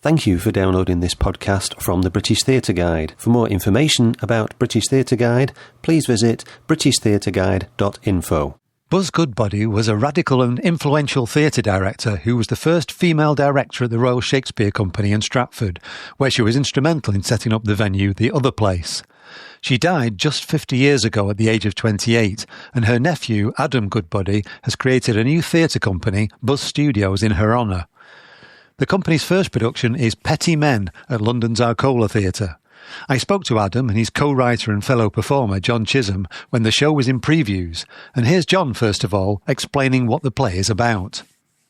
Thank you for downloading this podcast from the British Theatre Guide. For more information about British Theatre Guide, please visit britishtheatreguide.info. Buzz Goodbody was a radical and influential theatre director who was the first female director at the Royal Shakespeare Company in Stratford, where she was instrumental in setting up the venue The Other Place. She died just 50 years ago at the age of 28, and her nephew, Adam Goodbody, has created a new theatre company, Buzz Studios, in her honour. The company's first production is Petty Men at London's Arcola Theatre. I spoke to Adam and his co-writer and fellow performer, John Chisham, when the show was in previews. And here's John, first of all, explaining what the play is about.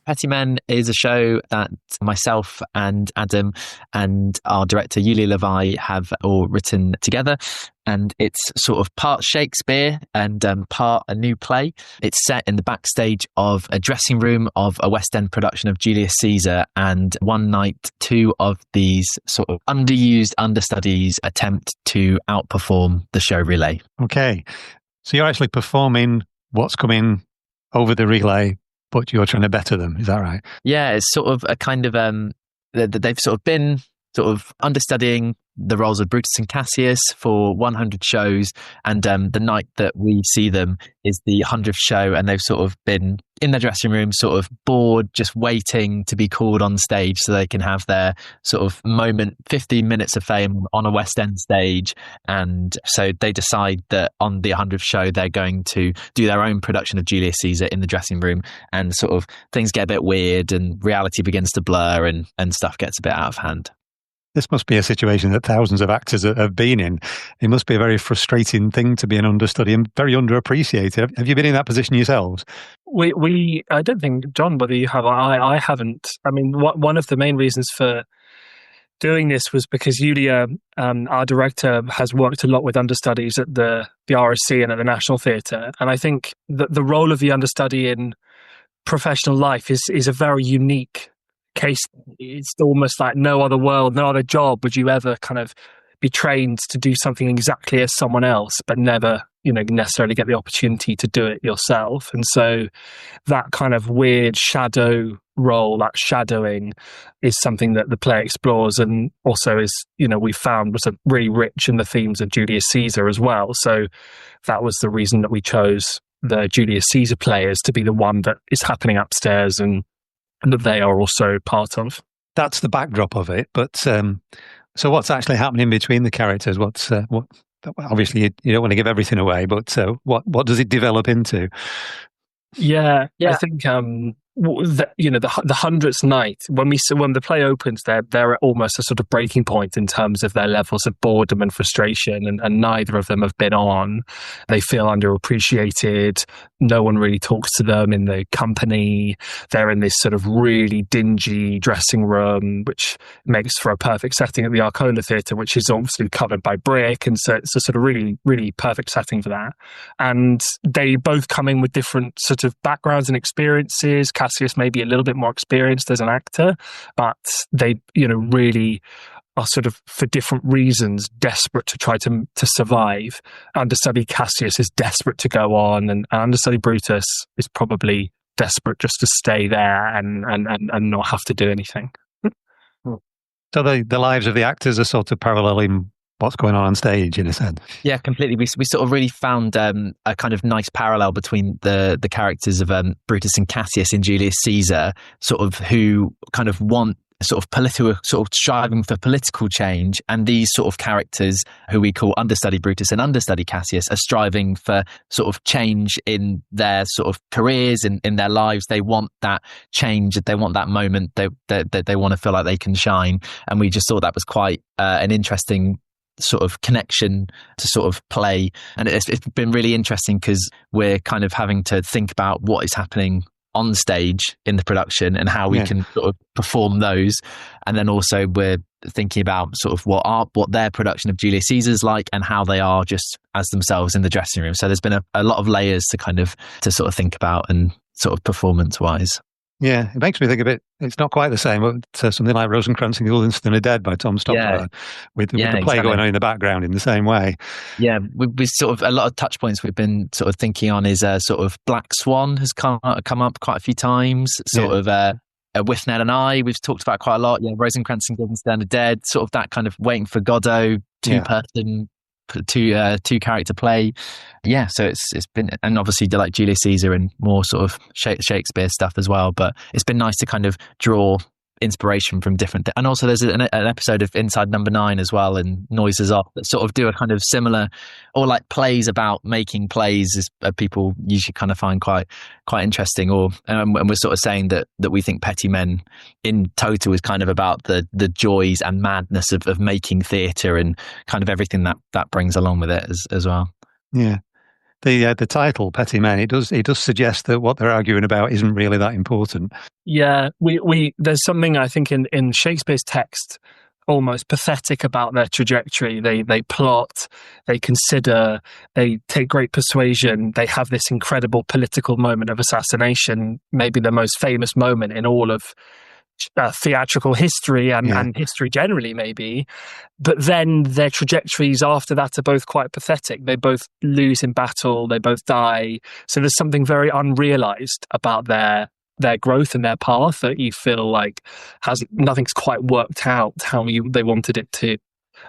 Petty Men is a show that myself and Adam and our director, Julia Levi, have all written together. And it's sort of part Shakespeare and part a new play. It's set in the backstage of a dressing room of a West End production of Julius Caesar. And one night, two of these sort of underused understudies attempt to outperform the show relay. Okay. So you're actually performing what's coming over the relay, but you're trying to better them. Is that right? Yeah, it's sort of a kind of, they've sort of been sort of understudying the roles of Brutus and Cassius for 100 shows. And the night that we see them is the 100th show. And they've sort of been in their dressing room, sort of bored, just waiting to be called on stage so they can have their sort of moment, 15 minutes of fame on a West End stage. And so they decide that on the 100th show, they're going to do their own production of Julius Caesar in the dressing room. And sort of things get a bit weird and reality begins to blur and stuff gets a bit out of hand. This must be a situation that thousands of actors have been in. It must be a very frustrating thing to be an understudy and very underappreciated. Have you been in that position yourselves? I don't think, John, whether you have, I haven't. I mean, one of the main reasons for doing this was because Julia, our director, has worked a lot with understudies at the RSC and at the National Theatre. And I think that the role of the understudy in professional life is a very unique case. It's almost like no other world, no other job would you ever kind of be trained to do something exactly as someone else, but never, necessarily get the opportunity to do it yourself. And so that kind of weird shadow role, that shadowing, is something that the play explores, and also is, we found was really rich in the themes of Julius Caesar as well. So that was the reason that we chose the Julius Caesar play as to be the one that is happening upstairs and that they are also part of. That's the backdrop of it. But so what's actually happening between the characters? What? Obviously, you don't want to give everything away, but what does it develop into? Yeah. I think the 100th night, when the play opens, they're at almost a sort of breaking point in terms of their levels of boredom and frustration, and neither of them have been on. They feel underappreciated. No one really talks to them in the company. They're in this sort of really dingy dressing room, which makes for a perfect setting at the Arcola Theatre, which is obviously covered by brick, and so it's a sort of really, really perfect setting for that. And they both come in with different sort of backgrounds and experiences. Cassius may be a little bit more experienced as an actor, but they, really are sort of, for different reasons, desperate to try to survive. Understudy Cassius is desperate to go on, and understudy Brutus is probably desperate just to stay there and not have to do anything. So the lives of the actors are sort of paralleling what's going on stage, in a sense. Yeah, completely. We sort of really found a kind of nice parallel between the characters of Brutus and Cassius in Julius Caesar, sort of who kind of want sort of political, sort of striving for political change, and these sort of characters who we call understudy Brutus and understudy Cassius are striving for sort of change in their sort of careers and in their lives. They want that change, they want that moment, they want to feel like they can shine, and we just thought that was quite an interesting sort of connection to sort of play. And it's been really interesting because we're kind of having to think about what is happening on stage in the production and how we can sort of perform those. And then also we're thinking about sort of what their production of Julius Caesar's like and how they are just as themselves in the dressing room. So there's been a lot of layers to sort of think about, and sort of performance wise. Yeah, it makes me think a bit, it's not quite the same, but something like Rosencrantz and Guildenstern are Dead by Tom Stoppard, with the play exactly. going on in the background in the same way. Yeah, we sort of, a lot of touch points we've been sort of thinking on is sort of Black Swan has come up quite a few times, Withnail and I, we've talked about quite a lot. Yeah, Rosencrantz and Guildenstern are Dead, sort of that kind of Waiting for Godot, two-person, two character play. Yeah, so it's been, and obviously like Julius Caesar and more sort of Shakespeare stuff as well. But it's been nice to kind of draw inspiration from different, and also there's an episode of Inside Number 9 as well, and Noises Off, that sort of do a kind of similar, or like plays about making plays, is people usually kind of find quite interesting. Or and we're sort of saying that we think Petty Men in total is kind of about the joys and madness of making theatre and kind of everything that brings along with it as well. Yeah. The title Petty Men, it does suggest that what they're arguing about isn't really that important. Yeah, we there's something I think in Shakespeare's text almost pathetic about their trajectory. They plot, they consider, they take great persuasion. They have this incredible political moment of assassination, maybe the most famous moment in all of theatrical history and history generally, maybe. But then their trajectories after that are both quite pathetic. They both lose in battle, they both die. So there's something very unrealized about their growth and their path that you feel like nothing's quite worked out how they wanted it to.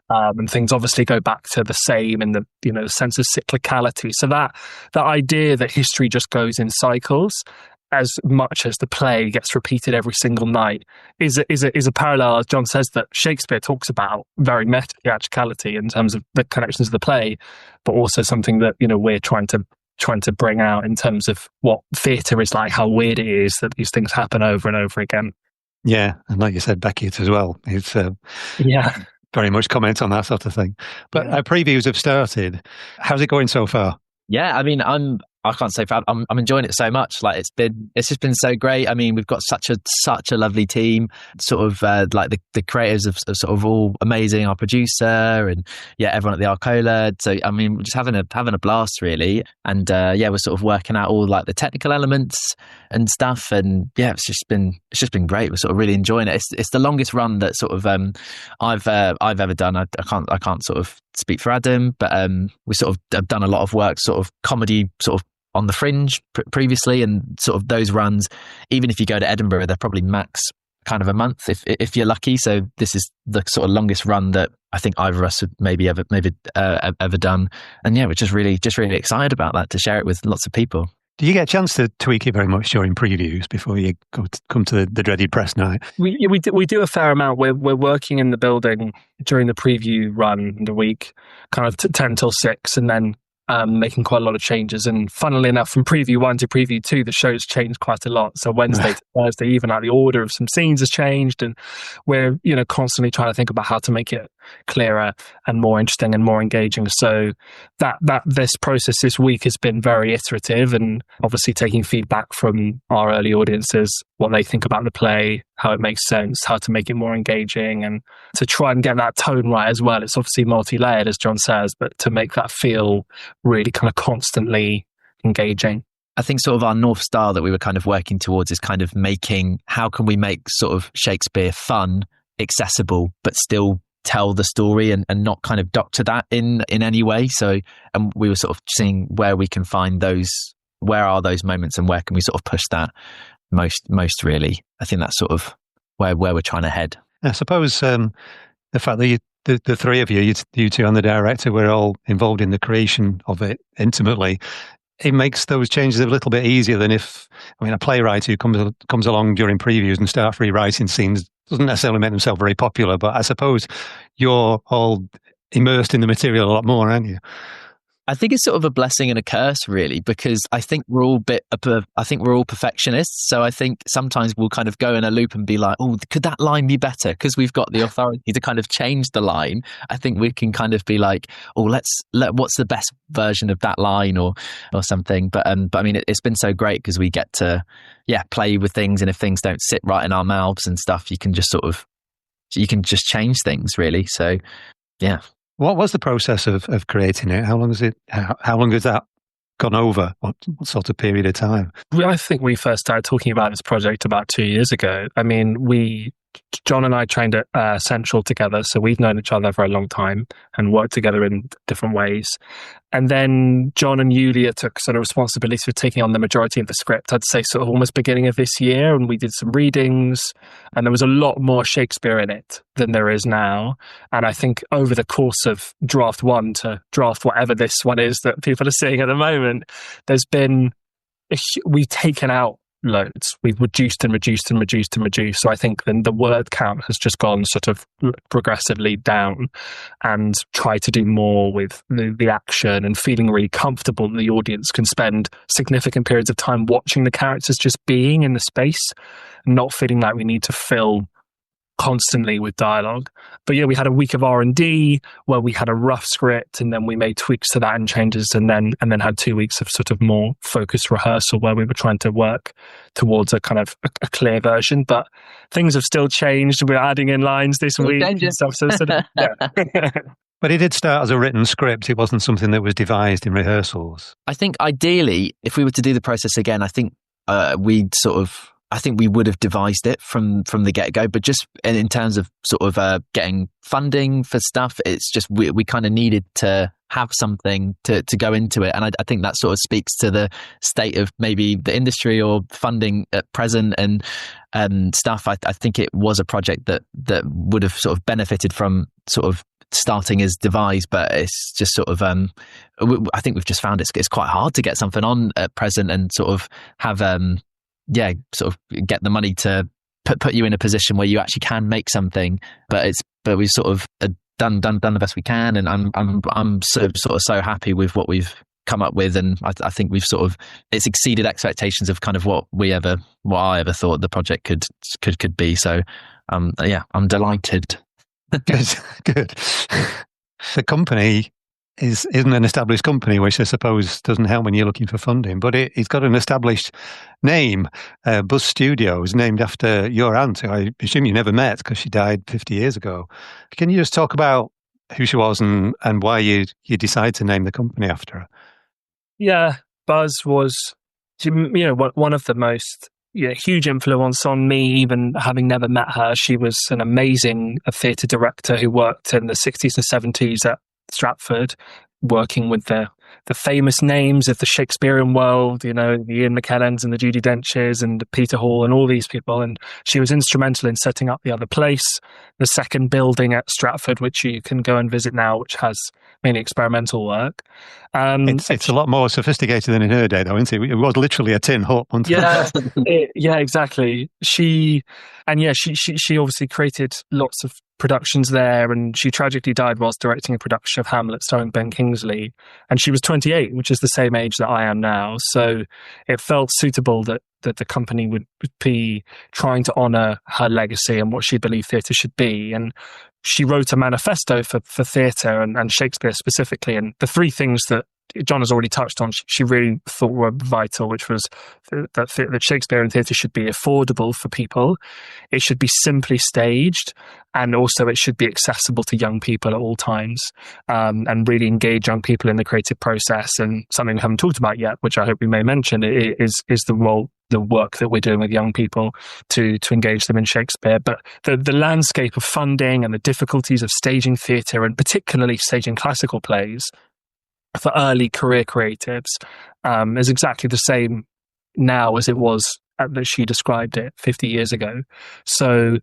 And things obviously go back to the same in the sense of cyclicality. So that idea that history just goes in cycles, as much as the play gets repeated every single night, is a parallel, as John says, that Shakespeare talks about, very meta theatricality in terms of the connections of the play, but also something that we're trying to bring out in terms of what theatre is like, how weird it is that these things happen over and over again. Yeah, and like you said, Beckett as well. It's very much comment on that sort of thing. But our previews have started. How's it going so far? Yeah, I mean, I can't say I'm enjoying it so much. Like it's just been so great. I mean, we've got such a lovely team. Sort of like the creators are sort of all amazing. Our producer and everyone at the Arcola. So I mean, we're just having a blast really. And we're sort of working out all like the technical elements and stuff. And it's just been great. We're sort of really enjoying it. It's the longest run that sort of I've ever done. I can't sort of speak for Adam, but we sort of have done a lot of work, sort of comedy, sort of on the Fringe previously, and sort of those runs, even if you go to Edinburgh, they're probably max kind of a month if you're lucky. So this is the sort of longest run that I think either of us have maybe ever done. And we're just really excited about that, to share it with lots of people. Do you get a chance to tweak it very much during previews before you come to the dreaded press night? We do a fair amount. We're working in the building during the preview run the week, kind of 10 till 6, and then making quite a lot of changes. And funnily enough, from preview 1 to preview 2, the show's changed quite a lot. So Wednesday to Thursday, even like the order of some scenes has changed, and we're constantly trying to think about how to make it clearer and more interesting and more engaging. So that this process this week has been very iterative, and obviously taking feedback from our early audiences, what they think about the play, how it makes sense, how to make it more engaging, and to try and get that tone right as well. It's obviously multi-layered, as John says, but to make that feel really kind of constantly engaging. I think sort of our North Star that we were kind of working towards is kind of how can we make sort of Shakespeare fun, accessible, but still tell the story and not kind of doctor that in any way. So, and we were sort of seeing where we can find where are those moments and where can we sort of push that most really. I think that's sort of where we're trying to head. I suppose the fact that the three of you two and the director, we're all involved in the creation of it intimately, it makes those changes a little bit easier than a playwright who comes along during previews and starts rewriting scenes doesn't necessarily make themselves very popular, but I suppose you're all immersed in the material a lot more, aren't you? I think it's sort of a blessing and a curse, really, because I think we're all perfectionists. So I think sometimes we'll kind of go in a loop and be like, oh, could that line be better? Because we've got the authority to kind of change the line. I think we can kind of be like, oh, what's the best version of that line or something. But I mean, it's been so great because we get to, play with things. And if things don't sit right in our mouths and stuff, you can just change things, really. So, yeah. What was the process of creating it? How long has that gone over? What sort of period of time? I think we first started talking about this project about 2 years ago. I mean, we John and I trained at Central together, so we've known each other for a long time and worked together in different ways. And then John and Julia took sort of responsibility for taking on the majority of the script, I'd say sort of almost beginning of this year, and we did some readings, and there was a lot more Shakespeare in it than there is now. And I think over the course of draft 1 to draft whatever this one is that people are seeing at the moment, we've taken out loads. We've reduced and reduced and reduced and reduced. So I think then the word count has just gone sort of progressively down, and try to do more with the action and feeling really comfortable that the audience can spend significant periods of time watching the characters just being in the space, not feeling like we need to fill constantly with dialogue. But yeah, we had a week of R&D where we had a rough script, and then we made tweaks to that and changes, and then had 2 weeks of sort of more focused rehearsal where we were trying to work towards a kind of a clear version. But things have still changed. We're adding in lines this week and stuff. So sort of, yeah. But it did start as a written script. It wasn't something that was devised in rehearsals. I think ideally, if we were to do the process again, I think we would have devised it from the get-go, but just in terms of sort of getting funding for stuff, it's just we kind of needed to have something to go into it. And I think that sort of speaks to the state of maybe the industry or funding at present and stuff. I think it was a project that would have sort of benefited from sort of starting as devised, but it's just sort of I think we've just found it's quite hard to get something on at present and sort of have sort of get the money to put you in a position where you actually can make something. But we've sort of done the best we can, and I'm so happy with what we've come up with, and I think we've sort of it's exceeded expectations of kind of what I ever thought the project could be. So I'm delighted. Good. The company isn't an established company, which I suppose doesn't help when you're looking for funding, but it's got an established name. Buzz Studios, named after your aunt, who I assume you never met because she died 50 years ago. Can you just talk about who she was and why you decided to name the company after her? Yeah, Buzz was, one of the most huge influence on me, even having never met her. She was an amazing theatre director who worked in the 60s and 70s at Stratford, working with the famous names of the Shakespearean world, the Ian McKellens and the Judi Denches and the Peter Hall and all these people. And she was instrumental in setting up the other place, the second building at Stratford, which you can go and visit now, which has mainly experimental work. It's a lot more sophisticated than in her day, though, isn't it? It was literally a tin hut, wasn't it? Yeah, exactly. She obviously created lots of productions there, and she tragically died whilst directing a production of Hamlet starring Ben Kingsley, and she was 28, which is the same age that I am now. So it felt suitable that the company would be trying to honour her legacy and what she believed theatre should be. And she wrote a manifesto for theatre and Shakespeare specifically, and the three things that John has already touched on, she really thought were vital, which was that Shakespeare and theatre should be affordable for people, it should be simply staged, and also it should be accessible to young people at all times, and really engage young people in the creative process. And something we haven't talked about yet, which I hope we may mention, is the work that we're doing with young people to engage them in Shakespeare. But the landscape of funding and the difficulties of staging theatre, and particularly staging classical plays for early career creatives, is exactly the same now as it was that she described it 50 years ago. So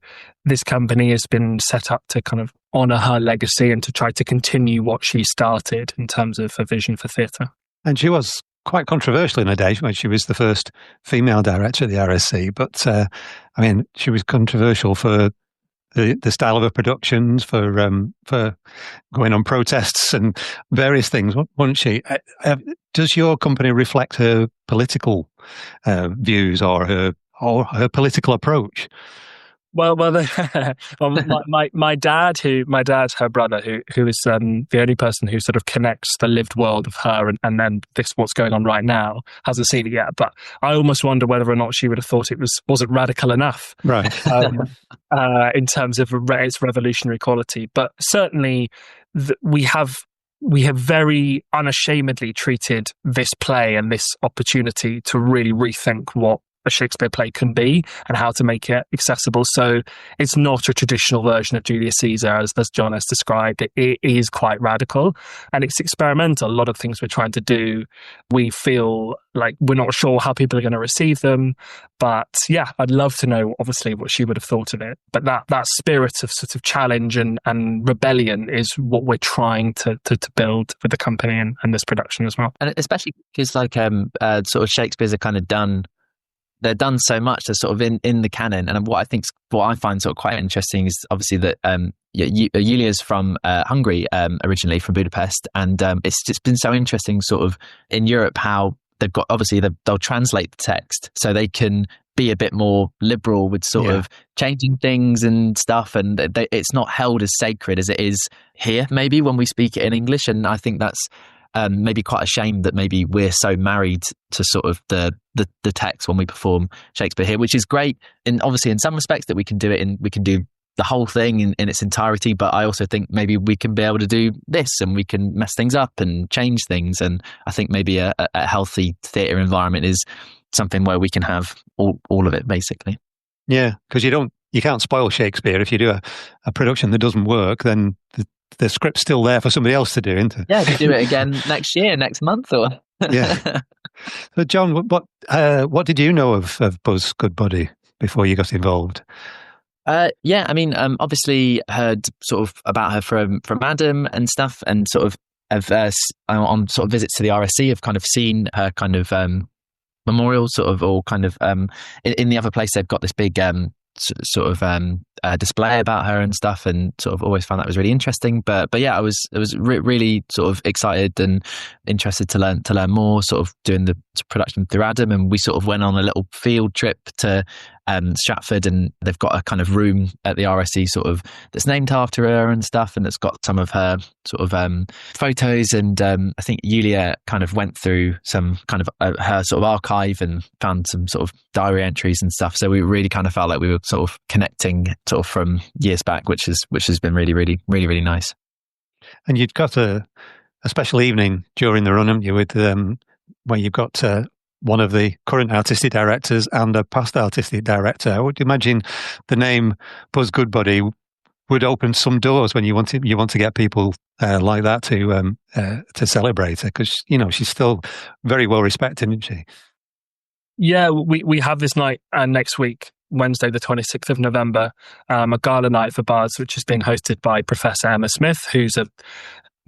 this company has been set up to kind of honour her legacy and to try to continue what she started in terms of a vision for theatre. And she was quite controversial in her day when she was the first female director at the RSC. But she was controversial for the style of her productions, for going on protests and various things, wasn't she? Does your company reflect her political views or her political approach? Well, my dad, her brother, who is the only person who sort of connects the lived world of her and then this what's going on right now, hasn't seen it yet. But I almost wonder whether or not she would have thought it wasn't radical enough, right? In terms of its revolutionary quality. But certainly, we have very unashamedly treated this play and this opportunity to really rethink what a Shakespeare play can be and how to make it accessible. So it's not a traditional version of Julius Caesar, as John has described. It is quite radical and it's experimental. A lot of things we're trying to do, we feel like we're not sure how people are going to receive them. But yeah, I'd love to know, obviously, what she would have thought of it. But that spirit of sort of challenge and rebellion is what we're trying to build with the company and this production as well. And especially because sort of Shakespeare's are kind of done, they're done so much, they're sort of in the canon. And what I find sort of quite interesting is obviously that Julius from Hungary, originally from Budapest, and it's just been so interesting sort of in Europe how they've got, obviously they'll translate the text so they can be a bit more liberal with sort of changing things and stuff, and it's not held as sacred as it is here maybe when we speak it in English. And I think that's maybe quite a shame that maybe we're so married to sort of the text when we perform Shakespeare here, which is great. And obviously in some respects that we can do the whole thing in its entirety, but I also think maybe we can be able to do this and we can mess things up and change things. And I think maybe a healthy theatre environment is something where we can have all of it, basically. Yeah, because you can't spoil Shakespeare. If you do a production that doesn't work, then the script's still there for somebody else to do, isn't it? Yeah, to do it again next year, next month, or yeah. So, John, what did you know of Buzz Goodbody before you got involved? Yeah, I mean, obviously heard sort of about her from Adam and stuff, and sort of on sort of visits to the RSC, have kind of seen her kind of memorial sort of, or kind of in the other place they've got this big display about her and stuff, and sort of always found that was really interesting. But yeah, I was really sort of excited and interested to learn more, sort of doing the production through Adam, and we sort of went on a little field trip to Stratford, and they've got a kind of room at the RSC sort of that's named after her and stuff, and it's got some of her sort of photos, and I think Julia kind of went through some kind of her sort of archive and found some sort of diary entries and stuff. So we really kind of felt like we were sort of connecting sort of from years back, which has been really nice. And you'd got a special evening during the run, haven't you, with where you've got one of the current artistic directors and a past artistic director. I would imagine the name Buzz Goodbody would open some doors when you want to get people like that to celebrate her, because she's still very well respected, isn't she? Yeah, we have this night next week, Wednesday the 26th of November, a gala night for Buzz, which is being hosted by Professor Emma Smith, who's a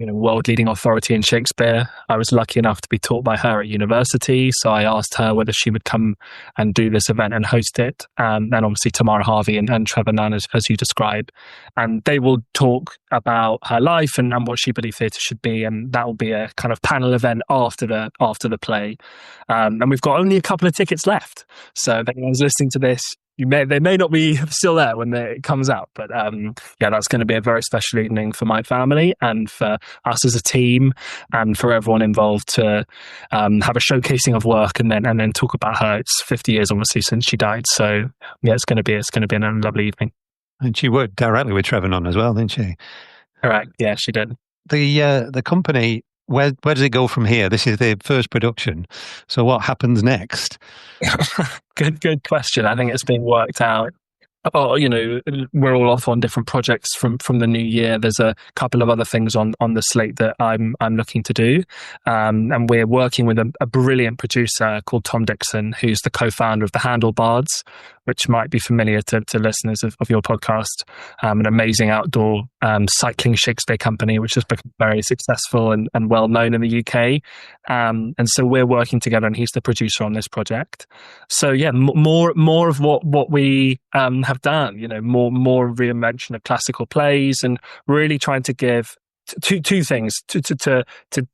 world-leading authority in Shakespeare. I was lucky enough to be taught by her at university, so I asked her whether she would come and do this event and host it. And obviously Tamara Harvey and Trevor Nunn, as you described. And they will talk about her life and what she believes theatre should be, and that will be a kind of panel event after the play. And we've got only a couple of tickets left, so if anyone's listening to this, they may not be still there when it comes out, but yeah, that's going to be a very special evening for my family and for us as a team, and for everyone involved to have a showcasing of work and then talk about her. It's 50 years, obviously, since she died, so yeah, it's going to be a lovely evening. And she worked directly with Trevor Nunn as well, didn't she? Correct. Yeah, she did. The company. Where does it go from here? This is the first production. So what happens next? Good question. I think it's being worked out. We're all off on different projects from the new year. There's a couple of other things on the slate that I'm looking to do. And we're working with a brilliant producer called Tom Dixon, who's the co-founder of the Handlebars, which might be familiar to listeners of your podcast. An amazing outdoor cycling Shakespeare company, which has become very successful and well known in the UK. And so we're working together, and he's the producer on this project. So yeah, more of what we have done, more reinvention of classical plays, and really trying to give two things to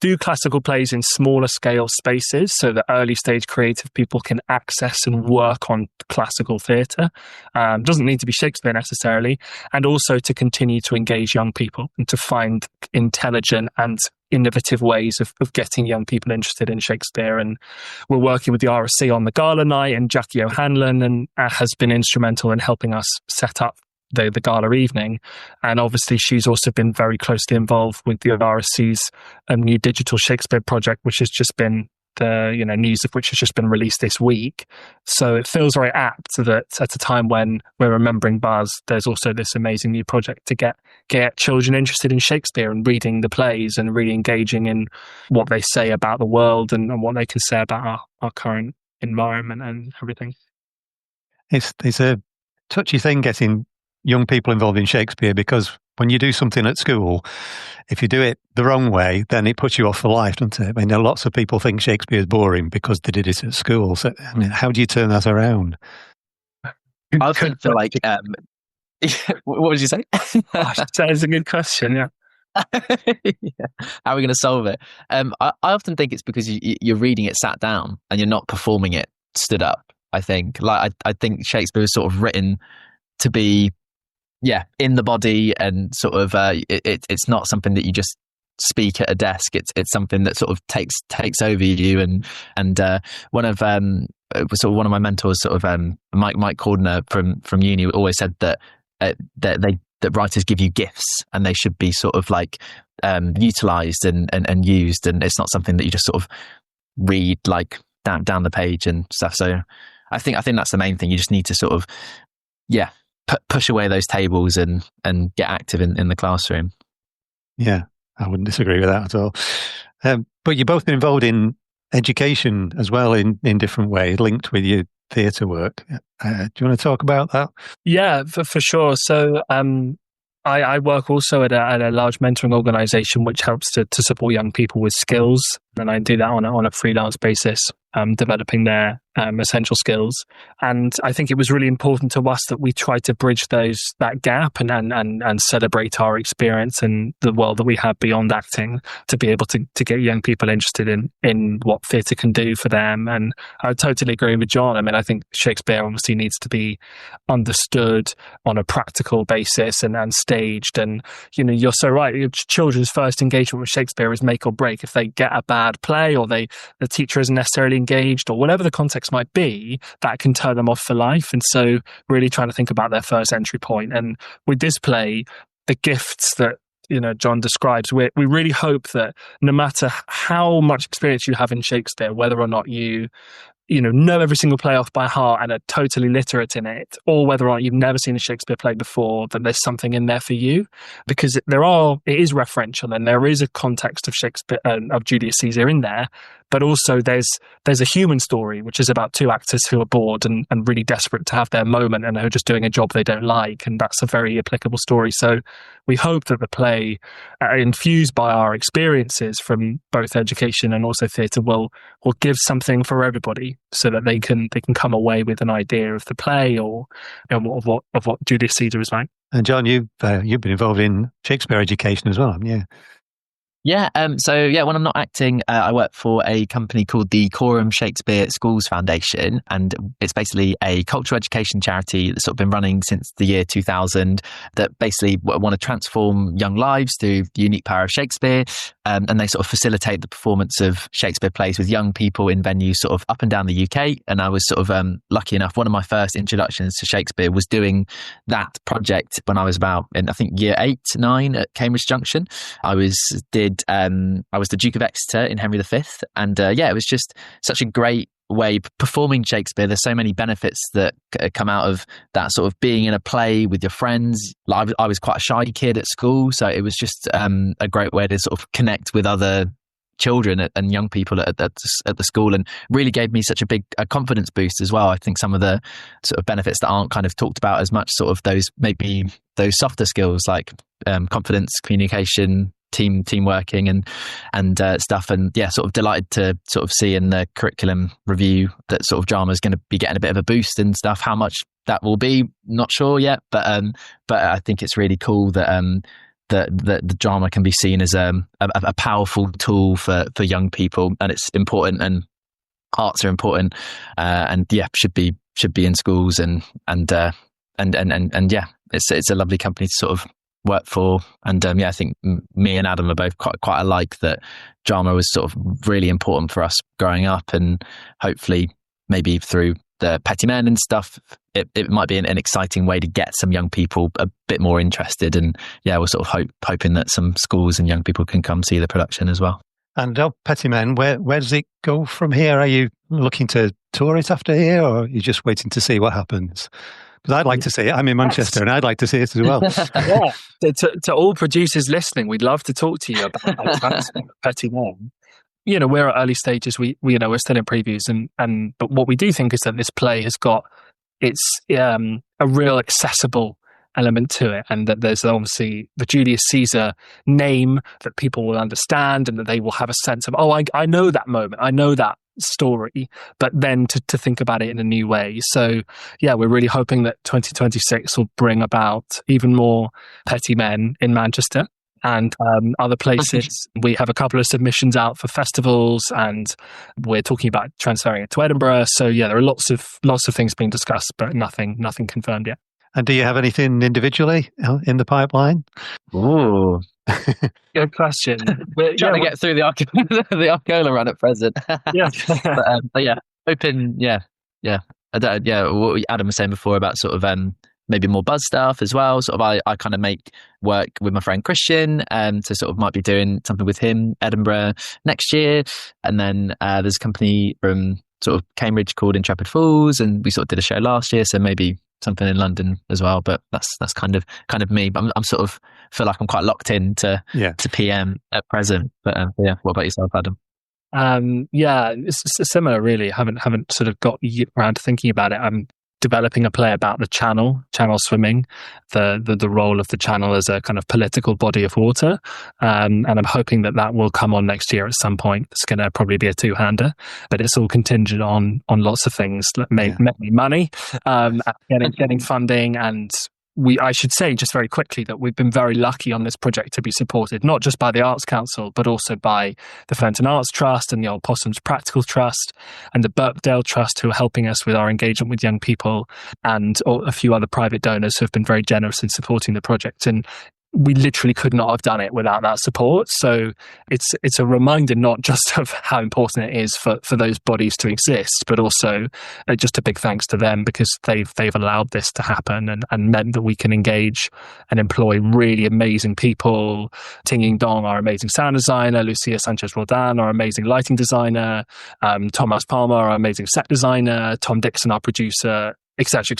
do classical plays in smaller scale spaces, so that early stage creative people can access and work on classical theatre. Doesn't need to be Shakespeare necessarily, and also to continue to engage young people and to find intelligent and innovative ways of getting young people interested in Shakespeare. And we're working with the RSC on the gala night, and Jackie O'Hanlon and has been instrumental in helping us set up the gala evening. And obviously she's also been very closely involved with the RSC's new digital Shakespeare project, which has just been news of which has just been released this week. So it feels very apt that at a time when we're remembering Buzz, there's also this amazing new project to get children interested in Shakespeare and reading the plays and really engaging in what they say about the world and what they can say about our current environment and everything. It's a touchy thing getting young people involved in Shakespeare, because when you do something at school, if you do it the wrong way, then it puts you off for life, doesn't it? I mean, lots of people think Shakespeare is boring because they did it at school. So, I mean, how do you turn that around? I often feel like, what would you say? That is a good question, yeah. Yeah. How are we going to solve it? I often think it's because you're reading it sat down and you're not performing it stood up. I think I think Shakespeare was sort of written to be in the body, and sort of it's not something that you just speak at a desk. It's something that sort of takes over you. And one of one of my mentors, sort of Mike Cordner from uni, always said that writers give you gifts and they should be sort of like utilized and used, and it's not something that you just sort of read like down the page and stuff. So I think that's the main thing. You just need to sort of push away those tables and get active in the classroom. Yeah, I wouldn't disagree with that at all. But you've both been involved in education as well in different ways, linked with your theatre work. Do you want to talk about that? Yeah, for sure. So I work also at a large mentoring organisation which helps to support young people with skills, and I do that on a freelance basis, developing their essential skills. And I think it was really important to us that we try to bridge that gap and celebrate our experience and the world that we have beyond acting, to be able to get young people interested in what theatre can do for them. And I totally agree with John. I mean, I think Shakespeare obviously needs to be understood on a practical basis and staged. And, you're so right. Children's first engagement with Shakespeare is make or break. If they get a bad play, or the teacher isn't necessarily engaged, or whatever the context might be, that can turn them off for life. And so really trying to think about their first entry point. And with this play, the gifts that John describes, we really hope that no matter how much experience you have in Shakespeare, whether or not you know every single play off by heart and are totally literate in it, or whether or not you've never seen a Shakespeare play before, that there's something in there for you, because it is referential and there is a context of Shakespeare, of Julius Caesar in there, but also there's a human story which is about two actors who are bored and really desperate to have their moment and are just doing a job they don't like, and that's a very applicable story. So we hope that the play, infused by our experiences from both education and also theatre, will give something for everybody, so that they can come away with an idea of the play or of what Julius Caesar is like. And John, you've been involved in Shakespeare education as well, haven't you? Yeah. So when I'm not acting, I work for a company called the Royal Shakespeare Schools Foundation, and it's basically a cultural education charity that's sort of been running since the year 2000, that basically want to transform young lives through the unique power of Shakespeare. And they sort of facilitate the performance of Shakespeare plays with young people in venues sort of up and down the UK. And I was sort of lucky enough, one of my first introductions to Shakespeare was doing that project when I was about in, I think, year 8, 9 at Cambridge Junction. I was the Duke of Exeter in Henry V. And it was just such a great way performing Shakespeare. There's so many benefits that come out of that, sort of being in a play with your friends. Like, I was quite a shy kid at school, so it was just a great way to sort of connect with other children and young people at the school, and really gave me such a big confidence boost as well. I think some of the sort of benefits that aren't kind of talked about as much, sort of those softer skills like confidence, communication, team working and stuff. And sort of delighted to sort of see in the curriculum review that sort of drama is going to be getting a bit of a boost and stuff. How much that will be, not sure yet, but I think it's really cool that the drama can be seen as a powerful tool for young people, and it's important, and arts are important, and should be in schools, and it's a lovely company to sort of work for. And I think me and Adam are both quite alike, that drama was sort of really important for us growing up, and hopefully maybe through the Petty Men and stuff, it might be an exciting way to get some young people a bit more interested. And we're sort of hoping that some schools and young people can come see the production as well. And Petty Men, where does it go from here? Are you looking to tour it after here, or are you just waiting to see what happens? Because I'd like to see it. I'm in Manchester, and I'd like to see it as well. Yeah. To all producers listening, we'd love to talk to you about Petty Men. We're at early stages. We're still in previews, but what we do think is that this play has got a real accessible element to it, and that there's obviously the Julius Caesar name that people will understand, and that they will have a sense of, I know that moment, I know that story, but then to think about it in a new way. So yeah, we're really hoping that 2026 will bring about even more Petty Men in Manchester and other places. We have a couple of submissions out for festivals, and we're talking about transferring it to Edinburgh. So yeah, there are lots of things being discussed, but nothing confirmed yet. And do you have anything individually in the pipeline? Ooh. Good question. We're trying to get through the Arcola run at present. Yeah. but yeah, open. Yeah. What Adam was saying before about sort of maybe more Buzz stuff as well. Sort of I kind of make work with my friend Christian, to sort of might be doing something with him Edinburgh next year. And then there's a company from sort of Cambridge called Intrepid Fools, and we sort of did a show last year, so maybe something in London as well. But that's kind of me. But I'm sort of feel like I'm quite locked in to PM at present. But yeah, what about yourself, Adam? Yeah, it's similar really. Haven't sort of got around to thinking about it. I'm developing a play about the channel swimming, the role of the channel as a kind of political body of water, and I'm hoping that will come on next year at some point. It's going to probably be a two-hander, but it's all contingent on lots of things, making money, getting funding, and I should say just very quickly that we've been very lucky on this project to be supported, not just by the Arts Council, but also by the Fenton Arts Trust and the Old Possums Practical Trust and the Birkdale Trust, who are helping us with our engagement with young people, and a few other private donors who have been very generous in supporting the project. And we literally could not have done it without that support. So it's a reminder not just of how important it is for those bodies to exist, but also just a big thanks to them, because they've allowed this to happen and meant that we can engage and employ really amazing people. Ting Ying Dong, our amazing sound designer, Lucia Sanchez-Roldan, our amazing lighting designer, Thomas Palmer, our amazing set designer, Tom Dixon, our producer, etc.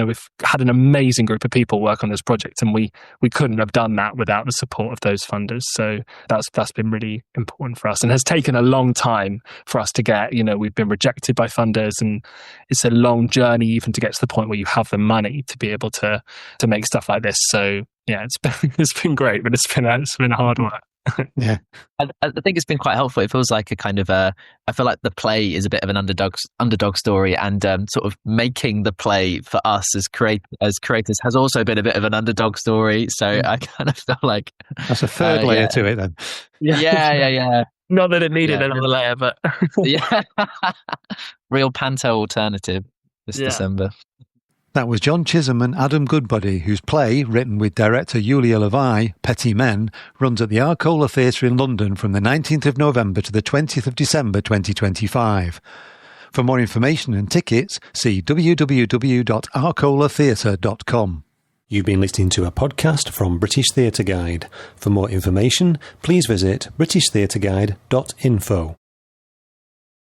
We've had an amazing group of people work on this project, and we couldn't have done that without the support of those funders. So that's been really important for us, and has taken a long time for us to get. We've been rejected by funders, and it's a long journey even to get to the point where you have the money to be able to make stuff like this. So yeah, it's been great, but it's been hard work. Yeah, I think it's been quite helpful. It feels like a kind of I feel like the play is a bit of an underdog story, and sort of making the play for us as creators has also been a bit of an underdog story. So I kind of feel like that's a third layer to it then. Yeah. Not that it needed another layer, but yeah, real panto alternative this December. That was John Chisham and Adam Goodbody, whose play, written with director Julia Levi, Petty Men, runs at the Arcola Theatre in London from the 19th of November to the 20th of December 2025. For more information and tickets, see www.arcolatheatre.com. You've been listening to a podcast from British Theatre Guide. For more information, please visit britishtheatreguide.info.